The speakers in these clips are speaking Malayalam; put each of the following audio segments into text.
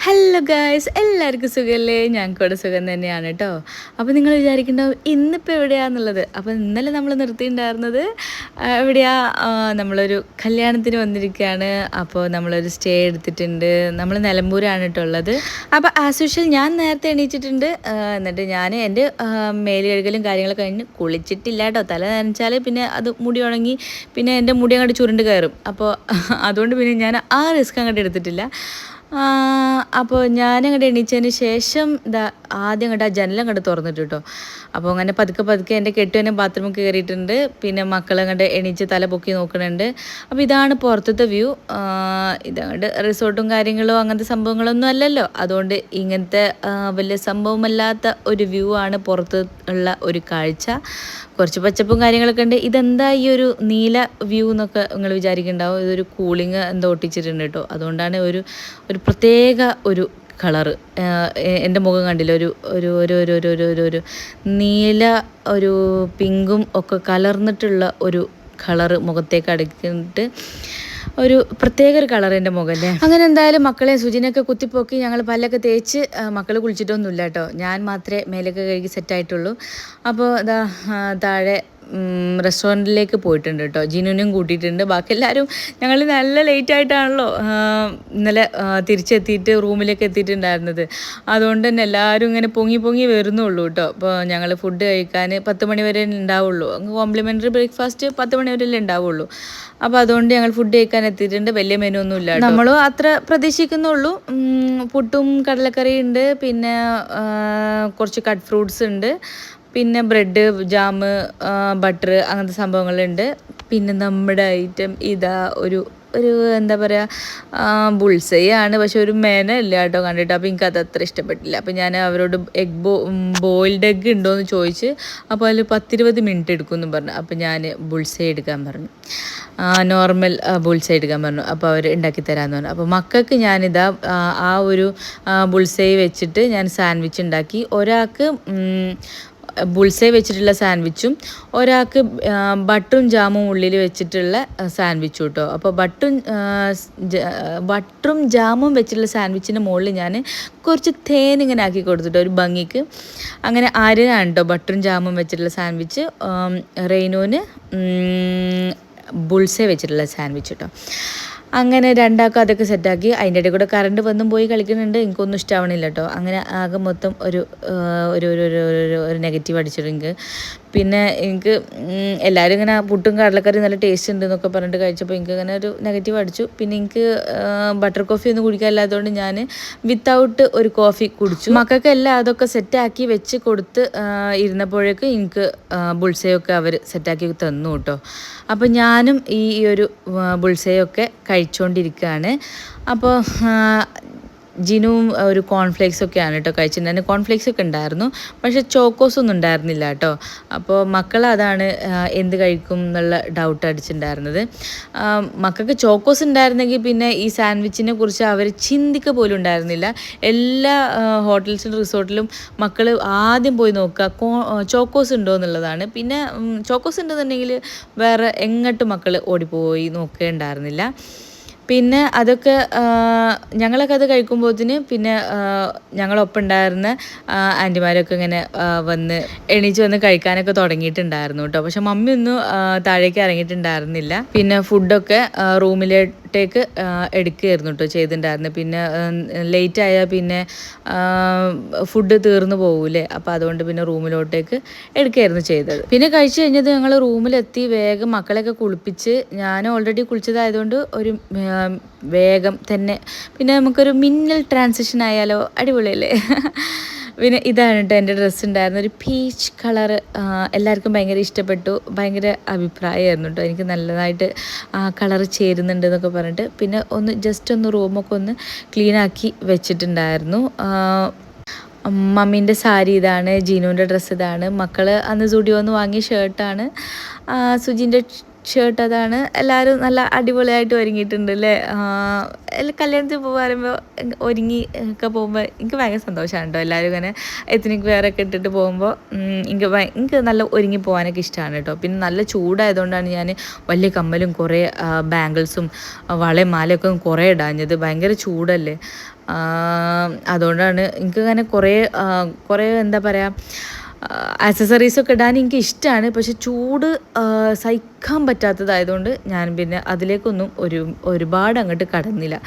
ഹലോ ഗായ്സ്, എല്ലാവർക്കും സുഖമല്ലേ? ഞങ്ങൾക്കൂടെ സുഖം തന്നെയാണ് കേട്ടോ. അപ്പോൾ നിങ്ങൾ വിചാരിക്കുന്നുണ്ടാവും ഇന്നിപ്പോൾ എവിടെയാണെന്നുള്ളത്. അപ്പോൾ ഇന്നലെ നമ്മൾ നിർത്തിയിട്ടുണ്ടായിരുന്നത് എവിടെയാ, നമ്മളൊരു കല്യാണത്തിന് വന്നിരിക്കുകയാണ്. അപ്പോൾ നമ്മളൊരു സ്റ്റേ എടുത്തിട്ടുണ്ട്. നമ്മൾ നിലമ്പൂരാണ് കേട്ടോ ഉള്ളത്. അപ്പോൾ ആസ് യൂഷ്വൽ ഞാൻ നേരത്തെ എണീച്ചിട്ടുണ്ട്. എന്നിട്ട് ഞാൻ എൻ്റെ മേല് കഴുകലും കാര്യങ്ങളൊക്കെ കഴിഞ്ഞ് കുളിച്ചിട്ടില്ല കേട്ടോ. തല നനച്ചാൽ പിന്നെ അത് മുടി ഉണങ്ങി പിന്നെ എൻ്റെ മുടി അങ്ങോട്ട് ചുരുണ്ട് കയറും. അപ്പോൾ അതുകൊണ്ട് പിന്നെ ഞാൻ ആ റിസ്ക് അങ്ങോട്ട് എടുത്തിട്ടില്ല. അപ്പോൾ ഞാനങ്ങോട്ട് എണീച്ചതിന് ശേഷം ആദ്യം അങ്ങോട്ട് ആ ജനലും അങ്ങോട്ട് തുറന്നിട്ട് കേട്ടോ. അപ്പോൾ അങ്ങനെ പതുക്കെ എൻ്റെ കെട്ടുവനെ ബാത്റൂമിൽ കയറിയിട്ടുണ്ട്. പിന്നെ മക്കളങ്ങോട്ട് എണീച്ച് തല പൊക്കി നോക്കുന്നുണ്ട്. അപ്പോൾ ഇതാണ് പുറത്തത്തെ വ്യൂ. ഇതങ്ങോട്ട് റിസോർട്ടും കാര്യങ്ങളും അങ്ങനത്തെ സംഭവങ്ങളൊന്നും അല്ലല്ലോ. അതുകൊണ്ട് ഇങ്ങനത്തെ വലിയ സംഭവമല്ലാത്ത ഒരു വ്യൂ ആണ് പുറത്ത് ഉള്ള ഒരു കാഴ്ച. കുറച്ച് പച്ചപ്പും കാര്യങ്ങളൊക്കെ ഉണ്ട്. ഇതെന്താ ഈ ഒരു നീല വ്യൂ എന്നൊക്കെ നിങ്ങൾ വിചാരിക്കുന്നുണ്ടാവും. ഇതൊരു കൂളിങ് എന്തോ ഒട്ടിച്ചിട്ടുണ്ട് കേട്ടോ. അതുകൊണ്ടാണ് ഒരു പ്രത്യേക ഒരു കളറ്. എൻ്റെ മുഖം കണ്ടില്ല, ഒരു ഒരു ഒരു ഒരു ഒരു ഒരു ഒരു ഒരു നീല ഒരു പിങ്കും ഒക്കെ കലർന്നിട്ടുള്ള ഒരു കളറ് മുഖത്തേക്ക് അടക്കിയിട്ട് ഒരു പ്രത്യേക ഒരു കളർ എൻ്റെ മുഖല്ലേ. അങ്ങനെ എന്തായാലും മക്കളെ സുജിനൊക്കെ കുത്തിപ്പൊക്കി ഞങ്ങൾ പല്ലൊക്കെ തേച്ച് മക്കൾ കുളിച്ചിട്ടൊന്നുമില്ല കേട്ടോ. ഞാൻ മാത്രമേ മേലൊക്കെ കഴുകി സെറ്റായിട്ടുള്ളൂ. അപ്പോൾ താഴെ റെസ്റ്റോറൻറ്റിലേക്ക് പോയിട്ടുണ്ട് കേട്ടോ. ജിനുവിനും കൂട്ടിയിട്ടുണ്ട്. ബാക്കി എല്ലാവരും ഞങ്ങൾ നല്ല ലേറ്റ് ആയിട്ടാണല്ലോ ഇന്നലെ തിരിച്ചെത്തിയിട്ട് റൂമിലേക്ക് എത്തിയിട്ടുണ്ടായിരുന്നത്. അതുകൊണ്ട് തന്നെ എല്ലാവരും ഇങ്ങനെ പൊങ്ങി വരുന്നുള്ളൂ കേട്ടോ. അപ്പോൾ ഞങ്ങൾ ഫുഡ് കഴിക്കാൻ 10 മണി വരെ ഉണ്ടാവുള്ളൂ. കോംപ്ലിമെൻ്ററി ബ്രേക്ക്ഫാസ്റ്റ് 10 മണി വരെ ഉണ്ടാവുള്ളൂ. അപ്പോൾ അതുകൊണ്ട് ഞങ്ങൾ ഫുഡ് കഴിക്കാൻ എത്തിയിട്ടുണ്ട്. വലിയ മെനു ഒന്നും ഇല്ല, നമ്മളും അത്ര പ്രതീക്ഷിക്കുന്നുള്ളൂ. പുട്ടും കടലക്കറിയും ഉണ്ട്, പിന്നെ കുറച്ച് കട്ട് ഫ്രൂട്ട്സ് ഉണ്ട്, പിന്നെ ബ്രെഡ്, ജാം, ബട്ടർ അങ്ങനത്തെ സംഭവങ്ങളുണ്ട്. പിന്നെ നമ്മുടെ ഐറ്റം ഇതാ ഒരു എന്താ പറയുക, ബുൾസൈ ആണ്. പക്ഷെ ഒരു മെന ഇല്ല കേട്ടോ കണ്ടിട്ട്. അപ്പോൾ എനിക്കത് അത്ര ഇഷ്ടപ്പെട്ടില്ല. അപ്പോൾ ഞാൻ അവരോട് ബോയിൽഡ് എഗ്ഗ് ഉണ്ടോയെന്ന് ചോദിച്ച്, അപ്പോൾ അതിൽ 10-20 മിനിറ്റ് എടുക്കുമെന്ന് പറഞ്ഞു. അപ്പോൾ ഞാൻ ബുൾസൈ എടുക്കാൻ പറഞ്ഞു, നോർമൽ ബുൾസൈ എടുക്കാൻ പറഞ്ഞു. അപ്പോൾ അവർ ഉണ്ടാക്കി തരാമെന്ന് പറഞ്ഞു. അപ്പോൾ മക്കൾക്ക് ഞാനിതാ ആ ഒരു ബുൾസൈ വെച്ചിട്ട് ഞാൻ സാൻഡ്വിച്ച് ഉണ്ടാക്കി. ഒരാൾക്ക് ബുൾസൈ വെച്ചിട്ടുള്ള സാൻഡ്വിച്ചും ഒരാൾക്ക് ബട്ടറും ജാമും ഉള്ളിൽ വെച്ചിട്ടുള്ള സാൻഡ്വിച്ചും കേട്ടോ. അപ്പോൾ ബട്ടറും ജാമും വെച്ചിട്ടുള്ള സാൻഡ്വിച്ചിൻ്റെ മുകളിൽ ഞാൻ കുറച്ച് തേൻ ഇങ്ങനെ ആക്കി കൊടുത്തിട്ടോ ഒരു ഭംഗിക്ക്. അങ്ങനെ ആര്യനാണ് കേട്ടോ ബട്ടറും ജാമും വെച്ചിട്ടുള്ള സാൻഡ്വിച്ച്, റെയ്നോന് ബുൾസൈ വെച്ചിട്ടുള്ള സാൻഡ്വിച്ച് കേട്ടോ. അങ്ങനെ രണ്ടാക്കും അതൊക്കെ സെറ്റാക്കി. അതിൻ്റെ ഇടയിൽ കൂടെ കറണ്ട് വന്നും പോയി കളിക്കുന്നുണ്ട്. എനിക്കൊന്നും ഇഷ്ടമാവണില്ല കേട്ടോ. അങ്ങനെ ആകെ മൊത്തം ഒരു നെഗറ്റീവ് അടിച്ചിട്ട് പിന്നെ എനിക്ക് എല്ലാവരും ഇങ്ങനെ പുട്ടും കടലക്കറി നല്ല ടേസ്റ്റ് ഉണ്ട് എന്നൊക്കെ പറഞ്ഞിട്ട് കഴിച്ചപ്പോൾ എനിക്ക് അങ്ങനെ ഒരു നെഗറ്റീവ് അടിച്ചു. പിന്നെ എനിക്ക് ബട്ടർ കോഫി ഒന്നും കുടിക്കാനില്ലാത്തതുകൊണ്ട് ഞാൻ വിത്തൗട്ട് ഒരു കോഫി കുടിച്ചു. മക്കൾക്കെല്ലാം അതൊക്കെ സെറ്റാക്കി വെച്ച് കൊടുത്ത് ഇരുന്നപ്പോഴേക്ക് എനിക്ക് ബുൾസയൊക്കെ അവർ സെറ്റാക്കി തന്നു കേട്ടോ. അപ്പോൾ ഞാനും ഈ ഒരു ബുൾസയൊക്കെ കഴിച്ചുകൊണ്ടിരിക്കുകയാണ്. അപ്പോൾ ജിനുവും ഒരു കോൺഫ്ലേക്സൊക്കെയാണ് കേട്ടോ കഴിച്ചിട്ടുണ്ടായിരുന്നു. കോൺഫ്ലേക്സൊക്കെ ഉണ്ടായിരുന്നു, പക്ഷേ ചോക്കോസ് ഒന്നും ഉണ്ടായിരുന്നില്ല കേട്ടോ. അപ്പോൾ മക്കൾ അതാണ് എന്ത് കഴിക്കും എന്നുള്ള ഡൗട്ട് അടിച്ചിട്ടുണ്ടായിരുന്നത്. മക്കൾക്ക് ചോക്കോസ് ഉണ്ടായിരുന്നെങ്കിൽ പിന്നെ ഈ സാൻഡ്വിച്ചിനെ കുറിച്ച് അവർ ചിന്തിക്കുക പോലും ഉണ്ടായിരുന്നില്ല. എല്ലാ ഹോട്ടൽസിലും റിസോർട്ടിലും മക്കൾ ആദ്യം പോയി നോക്കുക ചോക്കോസ് ഉണ്ടോ എന്നുള്ളതാണ്. പിന്നെ ചോക്കോസ് ഉണ്ടെന്നുണ്ടെങ്കിൽ വേറെ എങ്ങോട്ടും മക്കൾ ഓടിപ്പോയി നോക്കുകയുണ്ടായിരുന്നില്ല. പിന്നെ അതൊക്കെ ഞങ്ങളൊക്കെ അത് കഴിക്കുമ്പോഴത്തേന് പിന്നെ ഞങ്ങളൊപ്പം ഉണ്ടായിരുന്ന ആൻറ്റിമാരൊക്കെ ഇങ്ങനെ എണീച്ച് വന്ന് കഴിക്കാനൊക്കെ തുടങ്ങിയിട്ടുണ്ടായിരുന്നു കേട്ടോ. പക്ഷെ മമ്മി ഒന്നും താഴേക്ക് ഇറങ്ങിയിട്ടുണ്ടായിരുന്നില്ല. പിന്നെ ഫുഡൊക്കെ റൂമിലേക്ക് എടുക്കുകയായിരുന്നു കേട്ടോ ചെയ്തിട്ടുണ്ടായിരുന്നു. പിന്നെ ലേറ്റ് ആയാൽ പിന്നെ ഫുഡ് തീർന്നു പോകൂലേ. അപ്പോൾ അതുകൊണ്ട് പിന്നെ റൂമിലോട്ടേക്ക് എടുക്കുകയായിരുന്നു ചെയ്തത്. പിന്നെ കഴിച്ചു കഴിഞ്ഞത് ഞങ്ങൾ റൂമിലെത്തി വേഗം മക്കളെയൊക്കെ കുളിപ്പിച്ച്, ഞാൻ ഓൾറെഡി കുളിച്ചതായതുകൊണ്ട് ഒരു വേഗം തന്നെ പിന്നെ നമുക്കൊരു മിന്നൽ ട്രാൻസിഷൻ ആയാലോ, അടിപൊളിയല്ലേ. പിന്നെ ഇതാണ് കേട്ടോ എൻ്റെ ഡ്രസ്സ് ഉണ്ടായിരുന്നു, ഒരു പീച്ച് കളറ്. എല്ലാവർക്കും ഭയങ്കര ഇഷ്ടപ്പെട്ടു, ഭയങ്കര അഭിപ്രായമായിരുന്നു കേട്ടോ. എനിക്ക് നല്ലതായിട്ട് ആ കളറ് ചേരുന്നുണ്ട് എന്നൊക്കെ പറഞ്ഞിട്ട്. പിന്നെ ജസ്റ്റ് ഒന്ന് റൂമൊക്കെ ഒന്ന് ക്ലീനാക്കി വെച്ചിട്ടുണ്ടായിരുന്നു. മമ്മീൻ്റെ സാരി ഇതാണ്, ജീനുവിൻ്റെ ഡ്രസ്സ് ഇതാണ്. മക്കൾ അന്ന് സ്റ്റുഡിയോന്ന് വാങ്ങിയ ഷർട്ടാണ്, സുജിൻ്റെ ഷർട്ട് അതാണ്. എല്ലാവരും നല്ല അടിപൊളിയായിട്ട് ഒരുങ്ങിയിട്ടുണ്ട് അല്ലേ. കല്യാണത്തിൽ പറയുമ്പോൾ ഒരുങ്ങി ഒക്കെ പോകുമ്പോൾ എനിക്ക് ഭയങ്കര സന്തോഷമാണ് കേട്ടോ. എല്ലാവരും ഇങ്ങനെ എത്നിക് വെയറൊക്കെ ഇട്ടിട്ട് പോകുമ്പോൾ എനിക്ക് നല്ല ഒരുങ്ങി പോകാനൊക്കെ ഇഷ്ടമാണ് കേട്ടോ. പിന്നെ നല്ല ചൂടായതുകൊണ്ടാണ് ഞാൻ വലിയ കമ്മലും കുറേ ബാംഗിൾസും വളയും മാലയൊക്കെ കുറേ ഇടാഞ്ഞത്. ഭയങ്കര ചൂടല്ലേ. അതുകൊണ്ടാണ് എനിക്കങ്ങനെ കുറേ എന്താ പറയുക ആക്സസറീസൊക്കെ ഇടാൻ എനിക്ക് ഇഷ്ടമാണ്. പക്ഷെ ചൂട് സഹിക്കാൻ പറ്റാത്തതായതുകൊണ്ട് ഞാൻ പിന്നെ അതിലേക്കൊന്നും ഒരുപാട് അങ്ങോട്ട് കടന്നില്ല.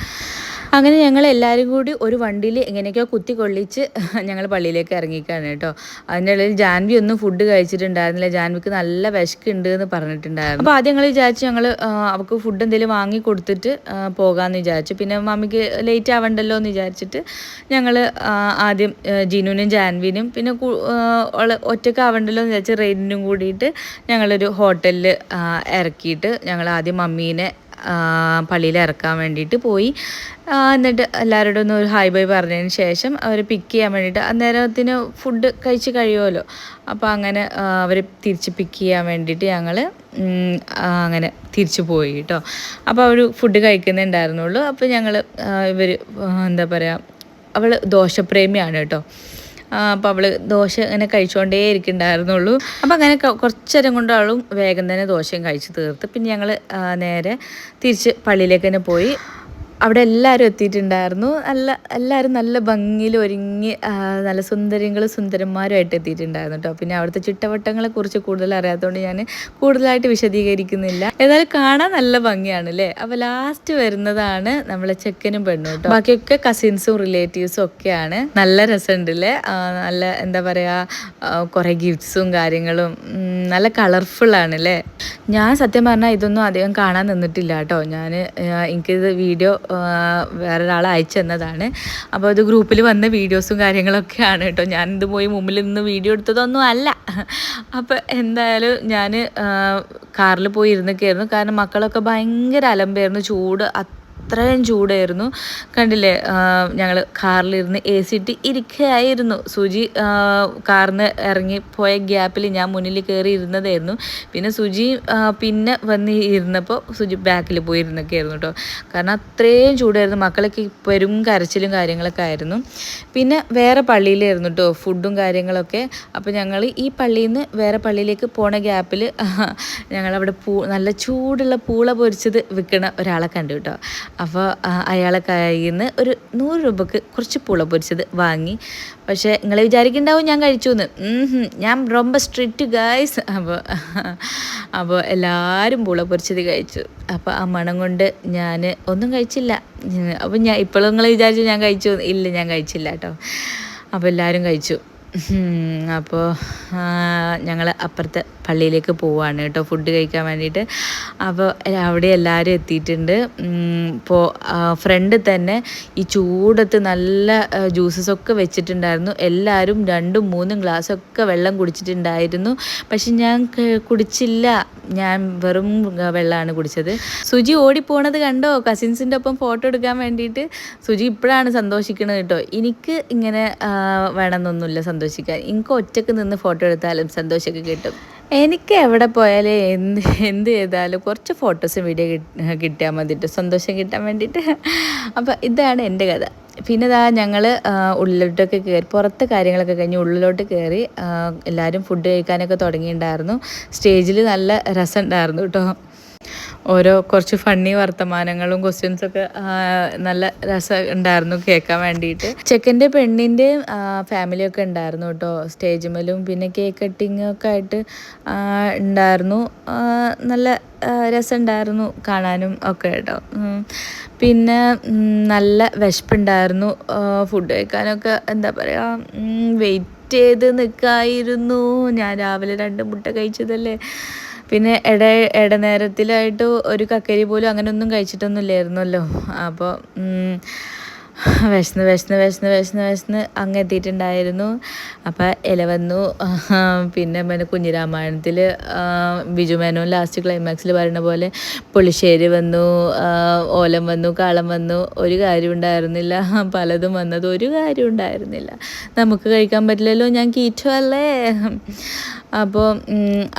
അങ്ങനെ ഞങ്ങൾ എല്ലാവരും കൂടി ഒരു വണ്ടിയിൽ എങ്ങനെയൊക്കെയോ കുത്തിക്കൊള്ളിച്ച് ഞങ്ങൾ പള്ളിയിലേക്ക് ഇറങ്ങിക്കാണ് കേട്ടോ. അതിൻ്റെ ഇടയിൽ ജാൻവി ഒന്നും ഫുഡ് കഴിച്ചിട്ടുണ്ടായിരുന്നില്ല. ജാൻവിക്ക് നല്ല വിശക്കുണ്ട് എന്ന് പറഞ്ഞിട്ടുണ്ടായിരുന്നു. അപ്പോൾ ആദ്യം ഞങ്ങൾ വിചാരിച്ചു അവൾക്ക് ഫുഡ് എന്തെങ്കിലും വാങ്ങി കൊടുത്തിട്ട് പോകാമെന്ന് വിചാരിച്ചു. പിന്നെ മമ്മിക്ക് ലേറ്റ് ആവണ്ടല്ലോ എന്ന് വിചാരിച്ചിട്ട് ഞങ്ങൾ ആദ്യം ജിനുവിനും ജാൻവിനും പിന്നെ ഒറ്റയ്ക്ക് ആവണ്ടല്ലോ എന്ന് വിചാരിച്ച് റെയിനും കൂടിയിട്ട് ഞങ്ങളൊരു ഹോട്ടലിൽ ഇറക്കിയിട്ട് ഞങ്ങൾ ആദ്യം മമ്മീനെ പള്ളിയിൽ ഇറക്കാൻ വേണ്ടിയിട്ട് പോയി. എന്നിട്ട് എല്ലാവരോടും ഒന്ന് ഒരു ഹായ് ബൈ പറഞ്ഞതിന് ശേഷം അവർ പിക്ക് ചെയ്യാൻ വേണ്ടിയിട്ട് അന്നേരത്തിന് ഫുഡ് കഴിച്ച് കഴിയുമല്ലോ. അപ്പോൾ അങ്ങനെ അവർ തിരിച്ച് പിക്ക് ചെയ്യാൻ വേണ്ടിയിട്ട് ഞങ്ങൾ അങ്ങനെ തിരിച്ചു പോയി കേട്ടോ. അപ്പോൾ അവർ ഫുഡ് കഴിക്കുന്നുണ്ടായിരുന്നുള്ളൂ. അപ്പോൾ ഞങ്ങൾ എന്താ പറയുക, അവൾ ദോശപ്രേമിയാണ് കേട്ടോ. അപ്പോൾ അവൾ ദോശ ഇങ്ങനെ കഴിച്ചുകൊണ്ടേ ഇരിക്കുന്നുണ്ടായിരുന്നുള്ളൂ. അപ്പോൾ അങ്ങനെ കുറച്ചേരം കൊണ്ട് അവളും വേഗം തന്നെ ദോശയും കഴിച്ച് തീർത്ത് പിന്നെ ഞങ്ങൾ നേരെ തിരിച്ച് പള്ളിയിലേക്ക് തന്നെ പോയി. അവിടെ എല്ലാവരും എത്തിയിട്ടുണ്ടായിരുന്നു. എല്ലാവരും നല്ല ഭംഗിയിൽ ഒരുങ്ങി നല്ല സുന്ദരന്മാരുമായിട്ട് എത്തിയിട്ടുണ്ടായിരുന്നു കേട്ടോ. പിന്നെ അവിടുത്തെ ചുറ്റവട്ടങ്ങളെ കുറിച്ച് കൂടുതൽ അറിയാത്തതുകൊണ്ട് ഞാൻ കൂടുതലായിട്ട് വിശദീകരിക്കുന്നില്ല. ഏതായാലും കാണാൻ നല്ല ഭംഗിയാണ് അല്ലേ. അപ്പോൾ ലാസ്റ്റ് വരുന്നതാണ് നമ്മളെ ചെക്കനും പെണ്ണും കേട്ടോ. ബാക്കിയൊക്കെ കസിൻസും റിലേറ്റീവ്സും ഒക്കെയാണ്. നല്ല രസമുണ്ട് അല്ലേ. നല്ല എന്താ പറയുക, കുറേ ഗിഫ്റ്റ്സും കാര്യങ്ങളും നല്ല കളർഫുള്ളാണ് അല്ലേ. ഞാൻ സത്യം പറഞ്ഞാൽ ഇതൊന്നും അധികം കാണാൻ നിന്നിട്ടില്ല കേട്ടോ. എനിക്കിത് വീഡിയോ വേറൊരാൾ അയച്ചു തന്നതാണ്. അപ്പോൾ ഇത് ഗ്രൂപ്പിൽ വന്ന വീഡിയോസും കാര്യങ്ങളൊക്കെയാണ് കേട്ടോ. ഞാനിത് പോയി മുമ്പിൽ നിന്ന് വീഡിയോ എടുത്തതൊന്നും അല്ല. അപ്പോൾ എന്തായാലും ഞാൻ കാറിൽ പോയി ഇരുന്നൊക്കെയായിരുന്നു. കാരണം മക്കളൊക്കെ ഭയങ്കര അലമ്പായിരുന്നു. ചൂട് അത്രയും ചൂടായിരുന്നു. കണ്ടില്ലേ, ഞങ്ങൾ കാറിലിരുന്ന് AC ഇട്ട് ഇരിക്കുകയായിരുന്നു. സുജി കാറിന് ഇറങ്ങി പോയ ഗ്യാപ്പിൽ ഞാൻ മുന്നിൽ കയറി ഇരുന്നതായിരുന്നു. പിന്നെ സുജി പിന്നെ വന്ന് ഇരുന്നപ്പോൾ സുജി ബാക്കിൽ പോയി ഇരുന്നൊക്കെ ആയിരുന്നു കേട്ടോ. കാരണം അത്രയും ചൂടായിരുന്നു. മക്കളൊക്കെ പെരും കരച്ചിലും കാര്യങ്ങളൊക്കെ ആയിരുന്നു. പിന്നെ വേറെ പള്ളിയിലായിരുന്നു കേട്ടോ ഫുഡും കാര്യങ്ങളൊക്കെ. അപ്പോൾ ഞങ്ങൾ ഈ പള്ളിയിൽ നിന്ന് വേറെ പള്ളിയിലേക്ക് പോണ ഗ്യാപ്പിൽ ഞങ്ങളവിടെ നല്ല ചൂടുള്ള പൂള പൊരിച്ചത് വിൽക്കണ ഒരാളെ കണ്ടു കേട്ടോ. അപ്പോൾ അയാളെ കയ്യിൽ നിന്ന് ഒരു 100 രൂപക്ക് കുറച്ച് പൂള പൊരിച്ചത് വാങ്ങി. പക്ഷേ നിങ്ങൾ വിചാരിക്കുന്നുണ്ടാവും ഞാൻ കഴിച്ചു എന്ന്. ഞാൻ ரொம்ப സ്ട്രിക്റ്റ് ഗായ്സ്. അപ്പോൾ എല്ലാവരും പൂള പൊരിച്ചത് കഴിച്ചു. അപ്പോൾ ആ മണം കൊണ്ട് ഞാൻ ഒന്നും കഴിച്ചില്ല. അപ്പോൾ ഇപ്പോഴും നിങ്ങൾ വിചാരിച്ചു ഞാൻ കഴിച്ചു. ഇല്ല, ഞാൻ കഴിച്ചില്ല കേട്ടോ. അപ്പോൾ എല്ലാവരും കഴിച്ചു. അപ്പോൾ ഞങ്ങൾ അപ്പുറത്തെ പള്ളിയിലേക്ക് പോവുകയാണ് കേട്ടോ ഫുഡ് കഴിക്കാൻ വേണ്ടിയിട്ട്. അപ്പോൾ അവിടെ എല്ലാവരും എത്തിയിട്ടുണ്ട്. ഇപ്പോൾ ഫ്രണ്ട് തന്നെ ഈ ചൂടത്ത് നല്ല ജ്യൂസസൊക്കെ വെച്ചിട്ടുണ്ടായിരുന്നു. എല്ലാവരും 2ഉം 3ഉം ഗ്ലാസ്സൊക്കെ വെള്ളം കുടിച്ചിട്ടുണ്ടായിരുന്നു. പക്ഷെ ഞാൻ കുടിച്ചില്ല. ഞാൻ വെറും വെള്ളമാണ് കുടിച്ചത്. സുജി ഓടിപ്പോണത് കണ്ടോ കസിൻസിൻ്റെ ഒപ്പം ഫോട്ടോ എടുക്കാൻ വേണ്ടിയിട്ട്. സുജി ഇപ്പോഴാണ് സന്തോഷിക്കുന്നത് കേട്ടോ. എനിക്ക് ഇങ്ങനെ വേണമെന്നൊന്നുമില്ല സന്തോഷിക്കാൻ. എനിക്ക് ഒറ്റക്ക് നിന്ന് ഫോട്ടോ എടുത്താലും സന്തോഷമൊക്കെ കിട്ടും. എനിക്ക് എവിടെ പോയാലും എന്ത് ചെയ്താലും കുറച്ച് ഫോട്ടോസും വീഡിയോ കിട്ടിയാൽ മതിയിട്ട് സന്തോഷം കിട്ടാൻ വേണ്ടിയിട്ട്. അപ്പോൾ ഇതാണ് എൻ്റെ കഥ. പിന്നെ ഞങ്ങൾ ഉള്ളിലോട്ടൊക്കെ കയറി, പുറത്തെ കാര്യങ്ങളൊക്കെ കഴിഞ്ഞ് ഉള്ളിലോട്ട് കയറി എല്ലാവരും ഫുഡ് കഴിക്കാനൊക്കെ തുടങ്ങിയിട്ടുണ്ടായിരുന്നു. സ്റ്റേജിൽ നല്ല രസമുണ്ടായിരുന്നു കേട്ടോ. കുറച്ച് ഫണ്ണി വർത്തമാനങ്ങളും ക്വസ്റ്റ്യൻസൊക്കെ നല്ല രസം ഉണ്ടായിരുന്നു കേൾക്കാൻ വേണ്ടിയിട്ട്. ചെക്കൻ്റെ പെണ്ണിൻ്റെയും ഫാമിലിയൊക്കെ ഉണ്ടായിരുന്നു കേട്ടോ സ്റ്റേജിമേലും. പിന്നെ കേക്ക് കട്ടിങ് ഒക്കെ ആയിട്ട് ഉണ്ടായിരുന്നു. നല്ല രസമുണ്ടായിരുന്നു കാണാനും ഒക്കെ കേട്ടോ. പിന്നെ നല്ല വിശപ്പുണ്ടായിരുന്നു. ഫുഡ് കഴിക്കാനൊക്കെ എന്താ പറയുക, വെയിറ്റ് ചെയ്ത് നിൽക്കായിരുന്നു. ഞാൻ രാവിലെ 2 മുട്ട കഴിച്ചതല്ലേ. പിന്നെ ഇടനേരത്തിലായിട്ട് ഒരു കക്കരി പോലും അങ്ങനെയൊന്നും കഴിച്ചിട്ടൊന്നും ഇല്ലായിരുന്നല്ലോ. അപ്പോൾ വിശന്ന് അങ്ങ് എത്തിയിട്ടുണ്ടായിരുന്നു. അപ്പം ഇല വന്നു. പിന്നെ കുഞ്ഞിരാമായണത്തിൽ ബിജു മേനോൻ ലാസ്റ്റ് ക്ലൈമാക്സിൽ പറയുന്ന പോലെ പുളിശ്ശേരി വന്നു, ഓലം വന്നു, കാളം വന്നു. ഒരു കാര്യം ഉണ്ടായിരുന്നില്ല. പലതും വന്നത് ഒരു കാര്യം ഉണ്ടായിരുന്നില്ല. നമുക്ക് കഴിക്കാൻ പറ്റില്ലല്ലോ, ഞാൻ കീറ്റോ അല്ലേ. അപ്പോൾ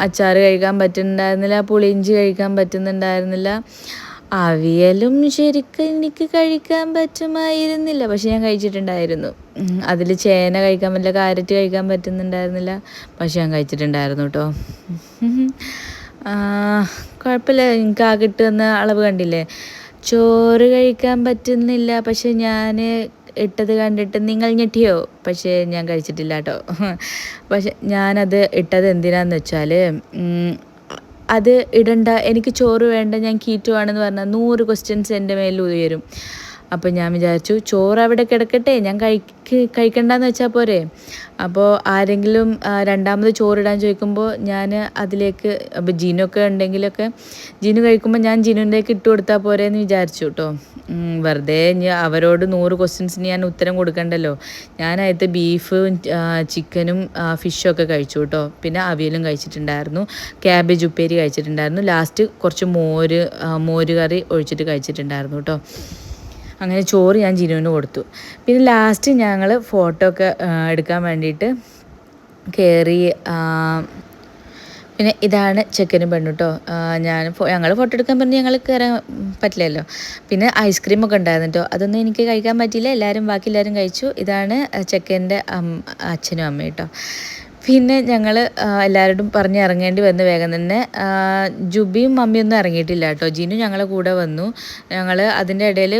അച്ചാർ കഴിക്കാൻ പറ്റുന്നുണ്ടായിരുന്നില്ല, പുളിയിഞ്ചി കഴിക്കാൻ പറ്റുന്നുണ്ടായിരുന്നില്ല. അവിയലും ശരിക്കും എനിക്ക് കഴിക്കാൻ പറ്റുമായിരുന്നില്ല, പക്ഷെ ഞാൻ കഴിച്ചിട്ടുണ്ടായിരുന്നു. അതിൽ ചേന കഴിക്കാൻ പറ്റില്ല, കാരറ്റ് കഴിക്കാൻ പറ്റുന്നുണ്ടായിരുന്നില്ല, പക്ഷെ ഞാൻ കഴിച്ചിട്ടുണ്ടായിരുന്നു കേട്ടോ. കുഴപ്പമില്ല, എനിക്ക് ആ കിട്ടുന്ന അളവ് കണ്ടില്ലേ. ചോറ് കഴിക്കാൻ പറ്റുന്നില്ല, പക്ഷെ ഞാൻ ഇട്ടത് കണ്ടിട്ട് നിങ്ങൾ ഞെട്ടിയോ? പക്ഷേ ഞാൻ കഴിച്ചിട്ടില്ല കേട്ടോ. പക്ഷെ ഞാനത് ഇട്ടത് എന്തിനാന്ന് വെച്ചാൽ അത് ഇടണ്ട, എനിക്ക് ചോറ് വേണ്ട, ഞാൻ കീറ്റോ ആണെന്ന് പറഞ്ഞാൽ 100 ക്വസ്റ്റ്യൻസ് എൻ്റെ മേലിൽ ഉയരും. അപ്പോൾ ഞാൻ വിചാരിച്ചു ചോറ് അവിടെ കിടക്കട്ടെ, ഞാൻ കഴിക്കണ്ടെന്ന് വെച്ചാൽ പോരെ. അപ്പോൾ ആരെങ്കിലും രണ്ടാമത് ചോറിടാൻ ചോദിക്കുമ്പോൾ ഞാൻ അതിലേക്ക്, അപ്പോൾ ജീനൊക്കെ ഉണ്ടെങ്കിലൊക്കെ ജീനു കഴിക്കുമ്പോൾ ഞാൻ ജീനുവിൻ്റെക്ക് ഇട്ട് കൊടുത്താൽ പോരെ എന്ന് വിചാരിച്ചു കേട്ടോ. വെറുതെ അവരോട് 100 ക്വസ്റ്റ്യൻസിന് ഞാൻ ഉത്തരം കൊടുക്കണ്ടല്ലോ. ഞാനതിൽ ബീഫും ചിക്കനും ഫിഷും ഒക്കെ കഴിച്ചു കേട്ടോ. പിന്നെ അവിയലും കഴിച്ചിട്ടുണ്ടായിരുന്നു, ക്യാബേജ് ഉപ്പേരി കഴിച്ചിട്ടുണ്ടായിരുന്നു, ലാസ്റ്റ് കുറച്ച് മോര് കറി ഒഴിച്ചിട്ട് കഴിച്ചിട്ടുണ്ടായിരുന്നു കേട്ടോ. അങ്ങനെ ചോറ് ഞാൻ ജിനുവിന് കൊടുത്തു. പിന്നെ ലാസ്റ്റ് ഞങ്ങൾ ഫോട്ടോ ഒക്കെ എടുക്കാൻ വേണ്ടിയിട്ട് കയറി. പിന്നെ ഇതാണ് ചെക്കനും പെണ്ണു കേട്ടോ. ഞങ്ങൾ ഫോട്ടോ എടുക്കാൻ പറഞ്ഞ് ഞങ്ങൾ കയറാൻ പറ്റില്ലല്ലോ. പിന്നെ ഐസ്ക്രീമൊക്കെ ഉണ്ടായിരുന്നു കേട്ടോ. അതൊന്നും എനിക്ക് കഴിക്കാൻ പറ്റിയില്ല, ബാക്കി എല്ലാവരും കഴിച്ചു. ഇതാണ് ചെക്കൻ്റെ അച്ഛനും അമ്മയും കേട്ടോ. പിന്നെ ഞങ്ങൾ എല്ലാവരോടും പറഞ്ഞ് ഇറങ്ങേണ്ടി വന്ന് വേഗം തന്നെ. ജുബിയും മമ്മിയൊന്നും ഇറങ്ങിയിട്ടില്ല കേട്ടോ. ജിനു ഞങ്ങളെ കൂടെ വന്നു. ഞങ്ങൾ അതിൻ്റെ ഇടയിൽ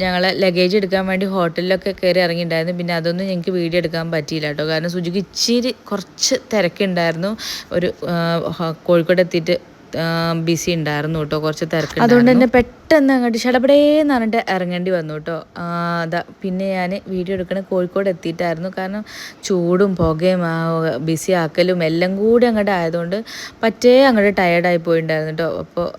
ഞങ്ങൾ ലഗേജ് എടുക്കാൻ വേണ്ടി ഹോട്ടലിലൊക്കെ കയറി ഇറങ്ങിയിട്ടുണ്ടായിരുന്നു. പിന്നെ അതൊന്നും ഞങ്ങൾക്ക് വീഡിയോ എടുക്കാൻ പറ്റിയില്ല കേട്ടോ. കാരണം സുജിക്ക് ഇച്ചിരി കുറച്ച് തിരക്കുണ്ടായിരുന്നു. ഒരു കോഴിക്കോട് എത്തിയിട്ട് ബിസി ഉണ്ടായിരുന്നു കേട്ടോ, കുറച്ച് തിരക്ക്. അതുകൊണ്ട് തന്നെ പെട്ടെന്ന് അങ്ങോട്ട് ഷടപടേന്ന് പറഞ്ഞിട്ട് ഇറങ്ങേണ്ടി വന്നു കേട്ടോ. പിന്നെ ഞാൻ വീഡിയോ എടുക്കണ കോഴിക്കോട് എത്തിയിട്ടായിരുന്നു. കാരണം ചൂടും പുകയും ബിസി ആക്കലും എല്ലാം കൂടി അങ്ങോട്ട് ആയതുകൊണ്ട് അങ്ങോട്ട് ടയേർഡായി പോയിട്ടുണ്ടായിരുന്നു കേട്ടോ. അപ്പോൾ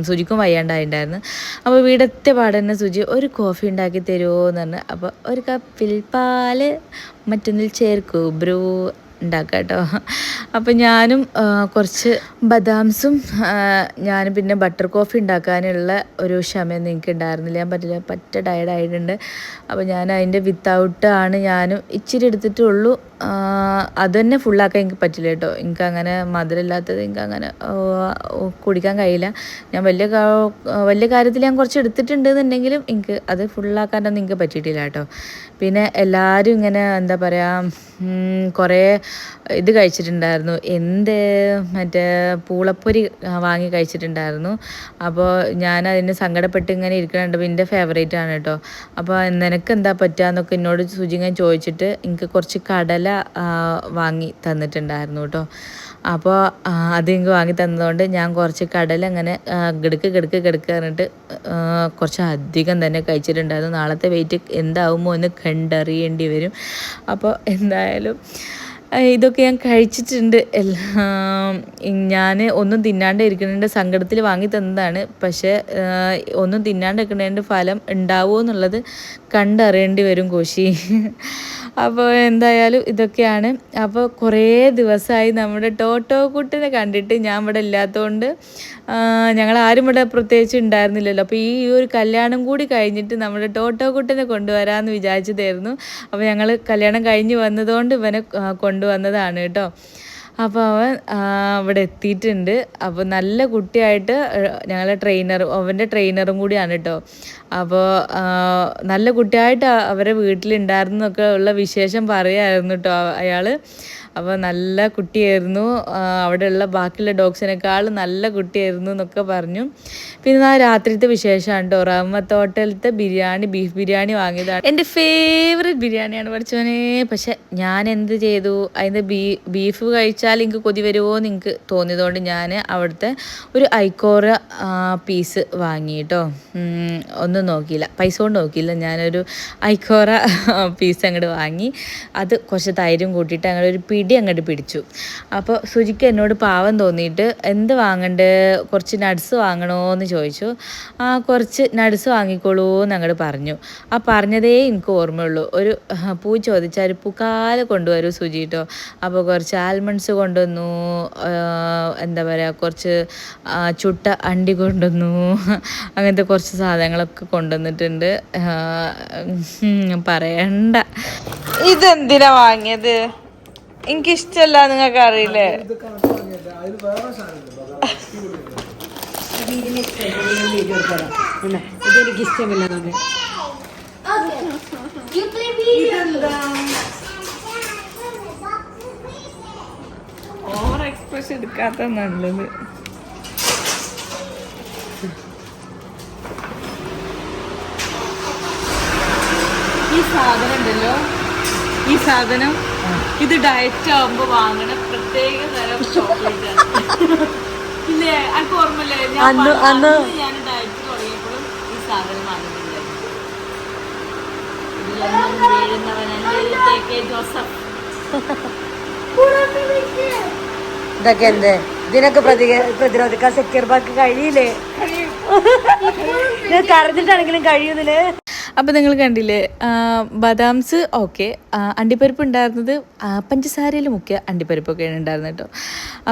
സുജിക്കും വയ്യാണ്ടായിട്ടുണ്ടായിരുന്നു. അപ്പോൾ വീടത്തെ പാടെ തന്നെ സുജി ഒരു കോഫി ഉണ്ടാക്കി തരുമോ എന്ന് പറഞ്ഞ്, അപ്പോൾ ഒരു കപ്പിൽ പാല് മറ്റൊന്നിൽ ചേർക്കൂ ബ്രോ ഉണ്ടാക്കാം കേട്ടോ. അപ്പോൾ ഞാനും കുറച്ച് ബദാംസും ഞാനും പിന്നെ ബട്ടർ കോഫി ഉണ്ടാക്കാനുള്ള ഒരു ക്ഷമയൊന്നും എനിക്ക് ഉണ്ടായിരുന്നില്ല. ഞാൻ പറ്റ ടയർഡായിട്ടുണ്ട്. അപ്പോൾ ഞാൻ അതിൻ്റെ വിത്തൗട്ട് ആണ് ഞാനും ഇച്ചിരി എടുത്തിട്ടുള്ളൂ. അത് തന്നെ ഫുള്ളാക്കാൻ എനിക്ക് പറ്റില്ല കേട്ടോ. എനിക്കങ്ങനെ മധുരമില്ലാത്തത് എനിക്കങ്ങനെ കുടിക്കാൻ കഴിയില്ല. ഞാൻ വലിയ കാര്യത്തിൽ ഞാൻ കുറച്ച് എടുത്തിട്ടുണ്ടെന്നുണ്ടെങ്കിലും എനിക്ക് അത് ഫുള്ളാക്കാനൊന്നും എനിക്ക് പറ്റിയിട്ടില്ല കേട്ടോ. പിന്നെ എല്ലാവരും ഇങ്ങനെ എന്താ പറയുക, കുറേ ഇത് കഴിച്ചിട്ടുണ്ടായിരുന്നു. മറ്റേ പൂളപ്പൊരി വാങ്ങി കഴിച്ചിട്ടുണ്ടായിരുന്നു. അപ്പോൾ ഞാൻ അതിന് സങ്കടപ്പെട്ട് ഇങ്ങനെ ഇരിക്കുന്നുണ്ട്. എൻ്റെ ഫേവറേറ്റ് ആണ് കേട്ടോ. അപ്പോൾ നിനക്ക് എന്താ പറ്റുകയെന്നൊക്കെ എന്നോട് സുജിങ്ങൻ ചോദിച്ചിട്ട് എനിക്ക് കുറച്ച് കടല വാങ്ങി തന്നിട്ടുണ്ടായിരുന്നു കേട്ടോ. അപ്പോൾ അത് എനിക്ക് വാങ്ങി തന്നതുകൊണ്ട് ഞാൻ കുറച്ച് കടല അങ്ങനെ കിടക്ക് പറഞ്ഞിട്ട് കുറച്ച് അധികം തന്നെ കഴിച്ചിട്ടുണ്ടായിരുന്നു. നാളത്തെ വെയിറ്റ് എന്താവുമോ എന്ന് കണ്ടറിയേണ്ടി വരും. അപ്പോൾ എന്തായാലും ഇതൊക്കെ ഞാൻ കഴിച്ചിട്ടുണ്ട്. ഞാൻ ഒന്നും തിന്നാണ്ട് ഇരിക്കുന്നതിൻ്റെ സങ്കടത്തിൽ വാങ്ങി തന്നതാണ്. പക്ഷേ ഒന്നും തിന്നാണ്ട് ഇരിക്കുന്നതിൻ്റെ ഫലം ഉണ്ടാവുമോ എന്നുള്ളത് കണ്ടറിയേണ്ടി വരും കോശി. അപ്പോൾ എന്തായാലും ഇതൊക്കെയാണ്. അപ്പോൾ കുറേ ദിവസമായി നമ്മുടെ ടോട്ടോ കുട്ടിനെ കണ്ടിട്ട്. ഞാൻ ഇവിടെ ഇല്ലാത്തതുകൊണ്ട് ഞങ്ങളാരും ഇവിടെ പ്രത്യേകിച്ച് ഉണ്ടായിരുന്നില്ലല്ലോ. അപ്പോൾ ഈ ഒരു കല്യാണം കൂടി കഴിഞ്ഞിട്ട് നമ്മുടെ ടോട്ടോ കുട്ടിനെ കൊണ്ടുവരാമെന്ന് വിചാരിച്ചതായിരുന്നു. അപ്പോൾ ഞങ്ങൾ കല്യാണം കഴിഞ്ഞ് വന്നതുകൊണ്ട് ഇവനെ കൊണ്ടുവന്നതാണ് കേട്ടോ. അപ്പോൾ അവൻ ഇവിടെ എത്തിയിട്ടുണ്ട്. അപ്പോൾ നല്ല കുട്ടിയായിട്ട് ഞങ്ങളെ അവൻ്റെ ട്രെയിനറും കൂടിയാണ് കേട്ടോ. അപ്പോൾ നല്ല കുട്ടിയായിട്ട് അവരെ വീട്ടിലുണ്ടായിരുന്നൊക്കെ ഉള്ള വിശേഷം പറയായിരുന്നു കേട്ടോ അയാൾ. അപ്പോൾ നല്ല കുട്ടിയായിരുന്നു, അവിടെയുള്ള ബാക്കിയുള്ള ഡോഗ്സിനേക്കാൾ നല്ല കുട്ടിയായിരുന്നു എന്നൊക്കെ പറഞ്ഞു. പിന്നെ ആ രാത്രിത്തെ വിശേഷമാണ് കേട്ടോ. റഹ്മത്ത് ഹോട്ടലിലത്തെ ബീഫ് ബിരിയാണി വാങ്ങിയതാണ്. എൻ്റെ ഫേവറേറ്റ് ബിരിയാണിയാണ് പഠിച്ചവനെ. പക്ഷെ ഞാൻ എന്ത് ചെയ്തു, അതിൻ്റെ ബീഫ് കഴിച്ചാൽ എനിക്ക് കൊതി വരുമോ എന്ന് എനിക്ക് തോന്നിയതുകൊണ്ട് ഞാൻ അവിടുത്തെ ഒരു ഐക്കോറ പീസ് വാങ്ങി കേട്ടോ. ഒന്നും നോക്കിയില്ല, പൈസ കൊണ്ട് നോക്കിയില്ല. ഞാനൊരു ഐക്കോറ പീസ് അങ്ങോട്ട് വാങ്ങി. അത് കുറച്ച് തൈരും കൂട്ടിയിട്ട് അങ്ങനെ ഒരു പിടി അങ്ങോട്ട് പിടിച്ചു. അപ്പോൾ സുജിക്ക് എന്നോട് പാവം തോന്നിയിട്ട് എന്ത് വാങ്ങണ്ടേ, കുറച്ച് നട്ട്സ് വാങ്ങണോ എന്ന് ചോദിച്ചു. കുറച്ച് നട്ട്സ് വാങ്ങിക്കോളൂ എന്ന് അങ്ങോട്ട് പറഞ്ഞു. പറഞ്ഞതേ എനിക്ക് ഓർമ്മയുള്ളൂ. ഒരു പൂ ചോദിച്ചാൽ ഒരു പൂക്കാല കൊണ്ടുവരൂ സുജി കേട്ടോ. അപ്പോൾ കുറച്ച് ആൽമണ്ട്സ് കൊണ്ടുവന്നു, എന്താ പറയുക, കുറച്ച് ചുട്ട അണ്ടി കൊണ്ടുവന്നു, അങ്ങനത്തെ കുറച്ച് സാധനങ്ങളൊക്കെ കൊണ്ടുവന്നിട്ടുണ്ട്. പറയണ്ട. ഇതെന്തിനാ വാങ്ങിയത്? എനിക്കിഷ്ടല്ല, നിങ്ങൾക്ക് അറിയില്ലേ. ഓവർ എക്സ്പ്രഷൻ എടുക്കാത്ത നല്ലത്. ഈ സാധനം ഉണ്ടല്ലോ, ഈ സാധനം ഇത് ഡയറ്റ് ആവുമ്പോ വാങ്ങണ പ്രത്യേക തരം ചോക്ലേറ്റ് ആണ്. ഇല്ലേ, എനിക്ക് ഓർമ്മയില്ലേ, ഞാൻ ഡയറ്റ് തുടങ്ങിയപ്പോഴും ഈ സാധനം വാങ്ങിയിട്ടുണ്ടായിരുന്നു. ഇതിലൊന്നും വീഴുന്നവനല്ലേ കെ ജോസഫ്. ഇതൊക്കെ എന്ത് ഇതിനൊക്കെ പ്രതിരോധിക്കാൻ സെക്യൂർബാക്ക് കഴിയില്ലേ? കരഞ്ഞിട്ടാണെങ്കിലും കഴിയുന്നില്ലേ? അപ്പോൾ നിങ്ങൾ കണ്ടില്ലേ, ബദാംസ് ഓക്കെ, അണ്ടിപ്പരിപ്പ് ഉണ്ടായിരുന്നത് പഞ്ചസാരയിൽ മുക്കിയ അണ്ടിപ്പരിപ്പൊക്കെയാണ് ഉണ്ടായിരുന്നത് കേട്ടോ.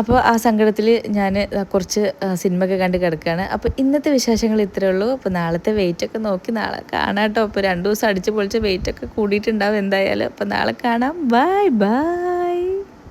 അപ്പോൾ ആ സങ്കടത്തിൽ ഞാൻ കുറച്ച് സിനിമയൊക്കെ കണ്ട് കിടക്കുകയാണ്. അപ്പോൾ ഇന്നത്തെ വിശേഷങ്ങൾ ഇത്രയേ ഉള്ളൂ. അപ്പോൾ നാളത്തെ വെയിറ്റൊക്കെ നോക്കി നാളെ കാണാം കേട്ടോ. അപ്പോൾ 2 ദിവസം അടിച്ച് പൊളിച്ച് വെയിറ്റൊക്കെ കൂടിയിട്ടുണ്ടാവും എന്തായാലും. അപ്പോൾ നാളെ കാണാം. Bye bye.